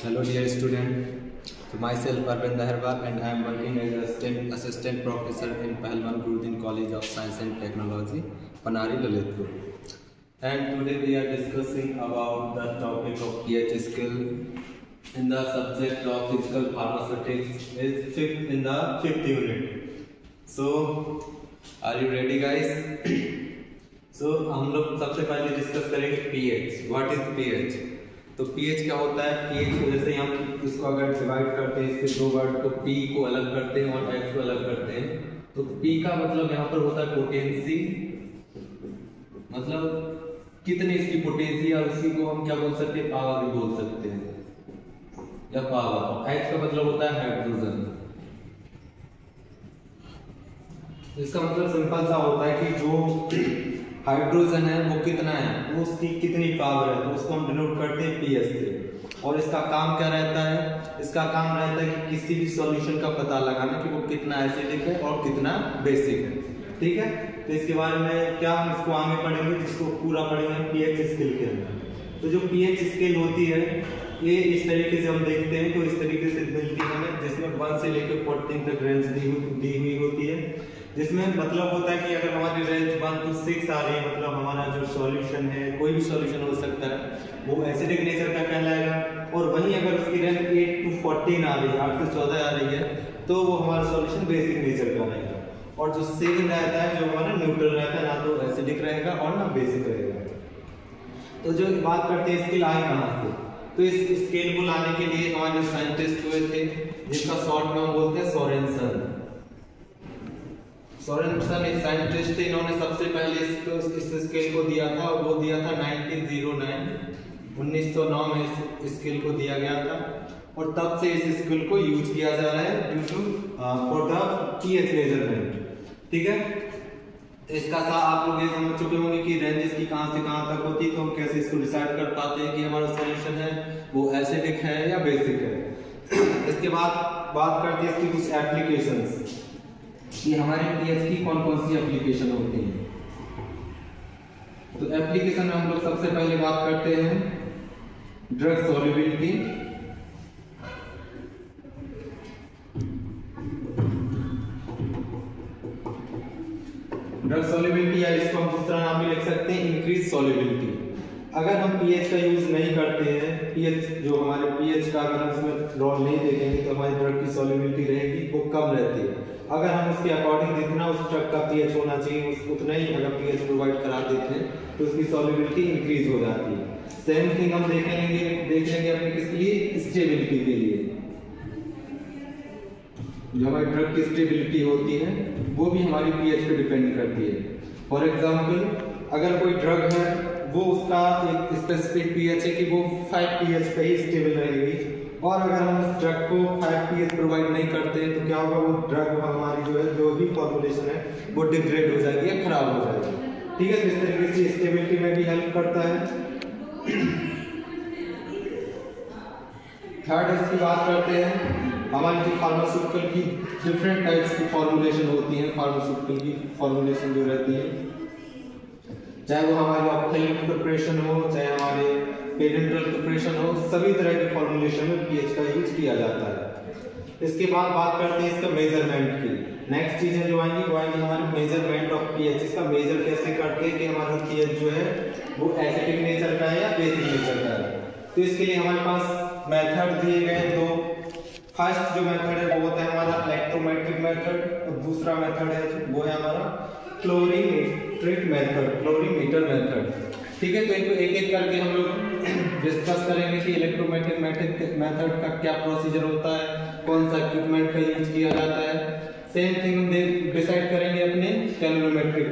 Hello dear student, so myself Arvind Aharwal and I am working as assistant professor in Pahalwan Gurudin College of Science and Technology, Panari, Lalitpur. And today we are discussing about the topic of pH scale in the subject of physical pharmaceutics is in the fifth unit. So are you ready guys? So हम लोग सबसे पहले discuss करेंगे pH. What is pH? तो pH क्या होता है? pH को जैसे हम इसको अगर डिवाइड करते हैं इसके दो वर्ड तो P को अलग करते हैं और H को अलग करते हैं. तो P का मतलब यहाँ पर होता है पोटेंसी, मतलब कितनी इसकी पोटेंसी है, उसी को हम क्या बोल सकते हैं, पावर भी बोल सकते हैं या पावर. H का मतलब होता है हाइड्रोजन. इसका मतलब सिंपल सा होता है कि जो हाइड्रोजन है वो कितना है, वो उसकी कितनी पावर है, तो उसको हम डिनोट करते हैं pH से. और इसका काम क्या रहता है? इसका काम रहता है कि किसी भी सॉल्यूशन का पता लगाना कि वो कितना एसिडिक है और कितना बेसिक है. ठीक है, तो इसके बारे में क्या हम इसको आगे पढ़ेंगे, जिसको पूरा पढ़ेंगे pH स्केल के अंदर. तो जो pH स्केल होती है ये इस तरीके से हम देखते हैं, तो इस तरीके से मिलती है हमें, जिसमें 1 से लेकर 14 तक रेंज दी हुई होती है. जिसमें मतलब होता है कि अगर हमारी रेंज 1 to 6 आ रही है, मतलब हमारा जो सॉल्यूशन है, कोई भी सॉल्यूशन हो सकता है, वो एसिडिक नेचर का कहलाएगा. और वहीं अगर उसकी रेंज 8 to 14 आ रही है, 8 से 14 आ रही है, तो वो हमारा सॉल्यूशन बेसिक नेचर का रहेगा. और जो 7 रहता है, जो हमारा न्यूट्रल रहता है, ना तो एसिडिक रहेगा और ना बेसिक रहेगा. तो जो बात करते हैं स्केल आए कहाँ से, तो इस स्केल को लाने के लिए हमारे जो साइंटिस्ट हुए थे, जिसका शॉर्ट में हम बोलते हैं सोरेनसन. सोरेनसन एक साइंटिस्ट थे, इन्होंने सबसे पहले इस स्केल को दिया था, और वो दिया था 1909 में इस स्केल को दिया गया था. और तब से इस स्केल को यूज किया जा रहा है due to for the pH measurement. ठीक है, इसका था आप लोग ये समझ चुके होंगे कि रेंजेस की कहां से कहां तक होती है, तो हम कैसे इसको डिसाइड कर पाते हैं कि हमारा सॉल्यूशन है वो एसिडिक है या बेसिक है. इसके बाद बात करते हैं इसकी कुछ एप्लीकेशंस, कि हमारे pH की कौन कौन सी एप्लीकेशन होती हैं. तो एप्लीकेशन में हम लोग सबसे पहले बात करते हैं ड्रग सॉल्युबिलिटी. ड्रग सॉल्युबिलिटी या इसको हम दूसरा नाम भी लिख सकते हैं इंक्रीज सॉल्युबिलिटी. अगर हम pH का यूज नहीं करते हैं, pH जो हमारे pH का अगर हम उसमें रोल नहीं देखेंगे, तो हमारी ड्रग की सॉल्युबिलिटी रहेगी वो कम रहती है. अगर हम उसके अकॉर्डिंग जितना उस ड्रग का pH होना चाहिए उतना ही अगर pH प्रोवाइड करा देते हैं, तो उसकी सॉल्युबिलिटी इंक्रीज हो जाती है. सेम थिंग हम देख लेंगे अपने किसके लिए, स्टेबिलिटी के लिए. जो हमारी ड्रग की स्टेबिलिटी होती है वो भी हमारी pH पे डिपेंड करती है. फॉर एग्जांपल, अगर कोई ड्रग है वो उसका एक स्पेसिफिक pH है कि वो 5 pH पे ही स्टेबल रहेगी, और अगर हम उस ड्रग को 5 pH प्रोवाइड नहीं करते हैं, तो क्या होगा, वो ड्रग हमारी जो भी फॉर्मुलेशन है वो डिग्रेड हो जाएगी या खराब हो जाएगी. ठीक है, तो इस तरीके से स्टेबिलिटी में भी हेल्प करता है. थर्ड इसकी बात करते हैं, हमारी जो फार्मास्यूटिकल की डिफरेंट टाइप्स की फॉर्मुलेशन होती है, फार्मास्यूटिकल की फॉर्मुलेशन जो रहती है, चाहे वो हमारी ऑप्थेल्मिक प्रिपरेशन हो, चाहे हमारे पेरेंटल प्रिपरेशन हो, सभी तरह के फॉर्मुलेशन में pH का यूज किया जाता है. इसके बाद बात करते हैं इसका मेजरमेंट की. नेक्स्ट चीजें जो आएंगी वो आएंगी हमारे मेजरमेंट ऑफ pH. इसका मेजर कैसे करते हैं कि हमारा pH जो है वो एसिडिक नेचर का है या बेसिक नेचर का है. तो इसके लिए हमारे पास मेथड दिए गए हैं दो. फर्स्ट जो मेथड है वो होता है हमारा इलेक्ट्रोमेट्रिक मेथड, और दूसरा मेथड है वो है हमारा क्लोरीमीटर मेथड. ठीक है, तो इनको एक एक करके हम लोग डिस्कस करेंगे कि इलेक्ट्रोमेट्रिक मेथड का क्या प्रोसीजर होता है, कौन सा इक्विपमेंट का यूज किया जाता है. सेम थिंग हम डिसाइड करेंगे अपने कैलोरीमेट्रिक